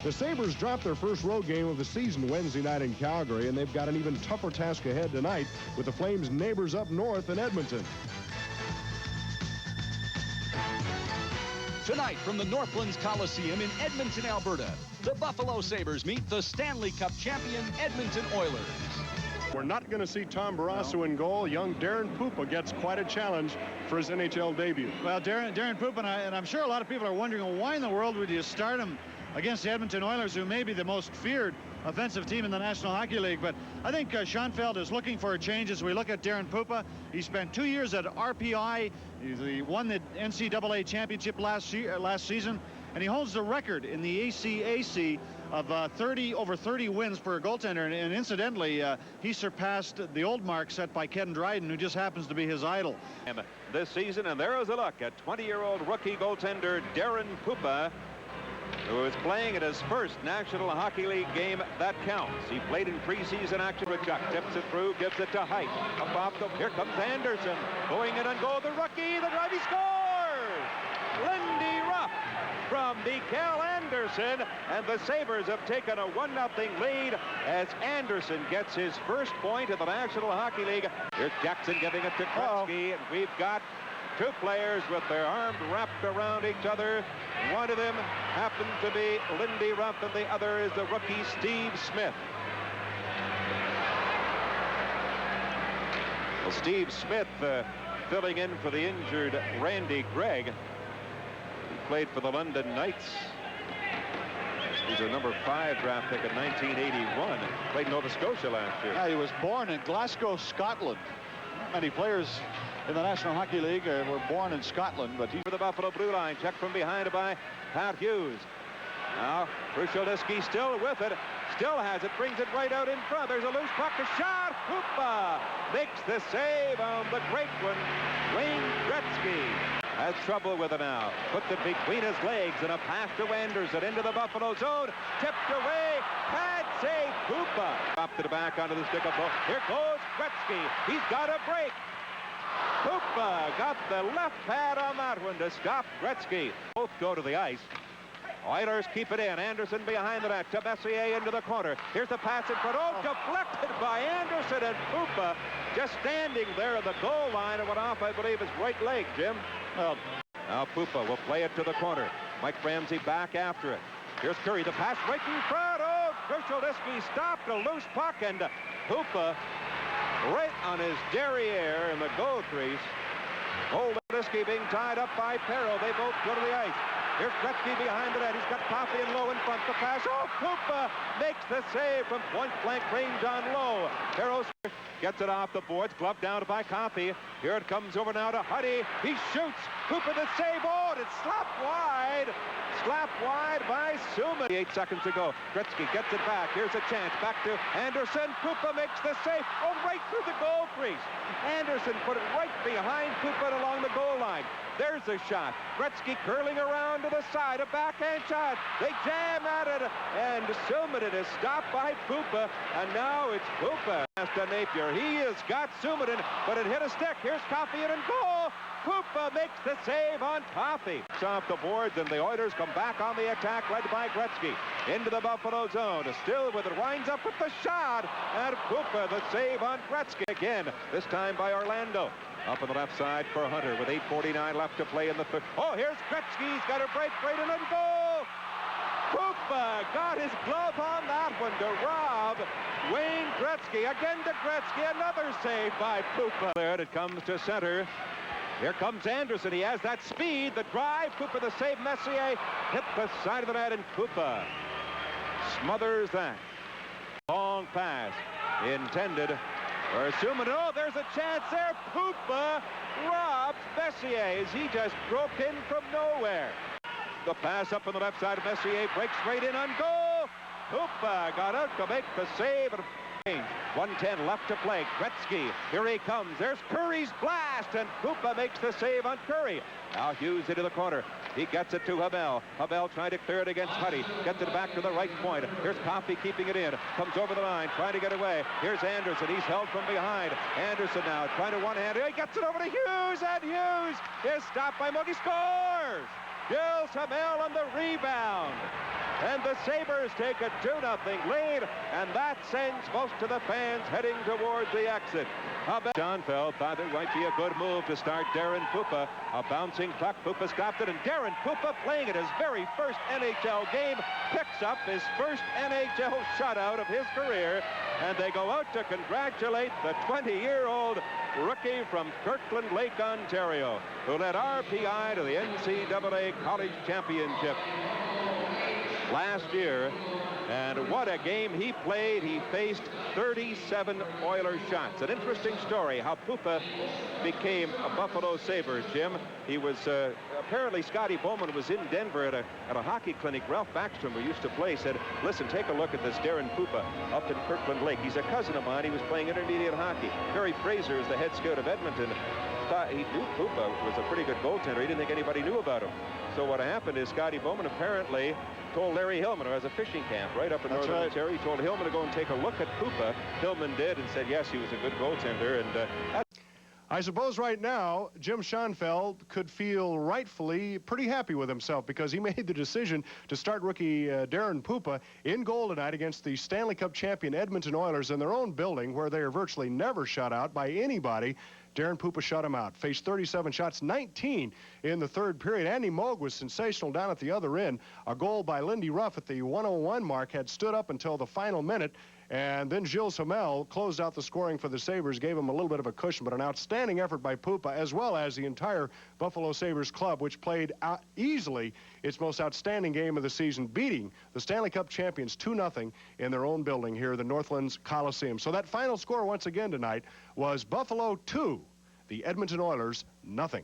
The Sabres dropped their first road game of the season Wednesday night in Calgary, and they've got an even tougher task ahead tonight with the Flames' neighbors up north in Edmonton. Tonight from the Northlands Coliseum in Edmonton, Alberta, the Buffalo Sabres meet the Stanley Cup champion Edmonton Oilers. We're not going to see Tom Barrasso in goal. Young Daren Puppa gets quite a challenge for his NHL debut. Well, Daren Puppa, and I'm sure a lot of people are wondering, why in the world would you start him against the Edmonton Oilers, who may be the most feared offensive team in the National Hockey League? But I think Schoenfeld is looking for a change as we look at Daren Puppa. He spent 2 years at RPI. He won the NCAA championship last season, and he holds the record in the ACAC of over 30 wins for a goaltender. And incidentally, he surpassed the old mark set by Ken Dryden, who just happens to be his idol. And this season, and there is a look at 20-year-old rookie goaltender Daren Puppa, who is playing in his first National Hockey League game that counts. He played in preseason action. Chuck tips it through, gives it to Height. Up off the, here comes Anderson, going in and goal. The rookie, the drive, he scores! Lindy Ruff from Mikael Anderson, and the Sabres have taken a 1-0 lead as Anderson gets his first point in the National Hockey League. Here's Jackson giving it to Gretzky, and we've got two players with their arms wrapped around each other. One of them happens to be Lindy Ruff, and the other is the rookie Steve Smith. Well, Steve Smith filling in for the injured Randy Gregg. He played for the London Knights. He's a number 5 draft pick in 1981. Played Nova Scotia last year. Yeah, he was born in Glasgow, Scotland. Many players in the National Hockey League were born in Scotland, but he's for the Buffalo blue line, checked from behind by Pat Hughes. Now Krushelnyski still with it, still has it, brings it right out in front. There's a loose puck, a shot. Puppa makes the save on the great one. Wayne Gretzky has trouble with it now. Puts it between his legs, and a pass to Anderson into the Buffalo zone. Tipped away. Bad save. Puppa dropped it back onto the stick of ball. Here goes Gretzky. He's got a break. Puppa got the left pad on that one to stop Gretzky. Both go to the ice. Oilers keep it in. Anderson behind the net to Messier into the corner. Here's the pass in front. Oh, deflected by Anderson, and Puppa just standing there at the goal line and went off, I believe, his right leg, Jim. Well, now Puppa will play it to the corner. Mike Ramsey back after it. Here's Curry, the pass right in front. Oh, Krushelnyski stopped a loose puck, and Puppa right on his derriere in the goal crease. Krushelnyski being tied up by Perro. They both go to the ice. Here's Gretzky behind the net. He's got Coffey and Lowe in front. The pass. Oh, Puppa makes the save from point-blank range on Lowe. Perro gets it off the boards. Glove down by Coffey. Here it comes over now to Huddy. He shoots. Puppa the save. Oh, and it's slapped wide. Slapped wide by Suman. 8 seconds to go. Gretzky gets it back. Here's a chance. Back to Anderson. Puppa makes the save. Oh, right through the goal crease. Anderson put it right behind Puppa along the goal line. There's a shot. Gretzky curling around to the side. A backhand shot. They jam at it. And Suman is stopped by Puppa. And now it's Puppa. To Napier. He has got Suman, but it hit a stick. Here's Coffey in and goal. Puppa makes the save on Coffey. Off the boards, and the Oilers come back on the attack, led by Gretzky. Into the Buffalo zone. Still with it. Winds up with the shot. And Puppa the save on Gretzky. Again, this time by Orlando. Up on the left side for Hunter with 8:49 left to play in the third. Oh, here's Gretzky. He's got a break right in and goal. Puppa got his glove on that one to rob Wayne Gretzky. Again to Gretzky. Another save by Puppa. There it comes to center. Here comes Anderson. He has that speed. The drive. Puppa the save. Messier hit the side of the net, and Puppa smothers that. Long pass intended for Suman. Oh, there's a chance there. Puppa robs Messier as he just broke in from nowhere. The pass up on the left side of Messier breaks straight in on goal. Puppa got out to make the save. 1:10 left to play. Gretzky, here he comes. There's Curry's blast, and Puppa makes the save on Curry. Now Hughes into the corner. He gets it to Habel. Habel trying to clear it against Huddy. Gets it back to the right point. Here's Coffey keeping it in. Comes over the line, trying to get away. Here's Anderson. He's held from behind. Anderson now trying to one-hand. He gets it over to Hughes, and Hughes is stopped by Mogi. Scores! Gilles Hamel on the rebound. and the Sabres take a 2-0 lead, and that sends most of the fans heading towards the exit. Schoenfeld thought it might be a good move to start Daren Puppa. A bouncing puck. Puppa stopped it, and Daren Puppa, playing at his very first NHL game, picks up his first NHL shutout of his career, and they go out to congratulate the 20-year-old rookie from Kirkland Lake, Ontario, who led RPI to the NCAA College Championship last year. And what a game he played. He faced 37 Oilers shots. An interesting story how Puppa became a Buffalo Sabre, Jim. He was apparently Scotty Bowman was in Denver at a hockey clinic. Ralph Backstrom, who used to play, said, listen, take a look at this Daren Puppa up in Kirkland Lake. He's a cousin of mine. He was playing intermediate hockey. Barry Fraser is the head scout of Edmonton. Thought he knew Puppa was a pretty good goaltender. He didn't think anybody knew about him. So what happened is Scotty Bowman apparently told Larry Hillman, who has a fishing camp right up in Northern Ontario, he told Hillman to go and take a look at Puppa. Hillman did and said, yes, he was a good goaltender. And I suppose right now, Jim Schoenfeld could feel rightfully pretty happy with himself because he made the decision to start rookie Daren Puppa in goal tonight against the Stanley Cup champion Edmonton Oilers in their own building, where they are virtually never shut out by anybody. Daren Puppa shut him out, faced 37 shots, 19 in the third period. Andy Moog was sensational down at the other end. A goal by Lindy Ruff at the 1:01 mark had stood up until the final minute, and then Gilles Hamel closed out the scoring for the Sabres, gave him a little bit of a cushion, but an outstanding effort by Puppa, as well as the entire Buffalo Sabres club, which played easily its most outstanding game of the season, beating the Stanley Cup champions 2-0 in their own building here, the Northlands Coliseum. So that final score once again tonight was Buffalo 2, the Edmonton Oilers 0.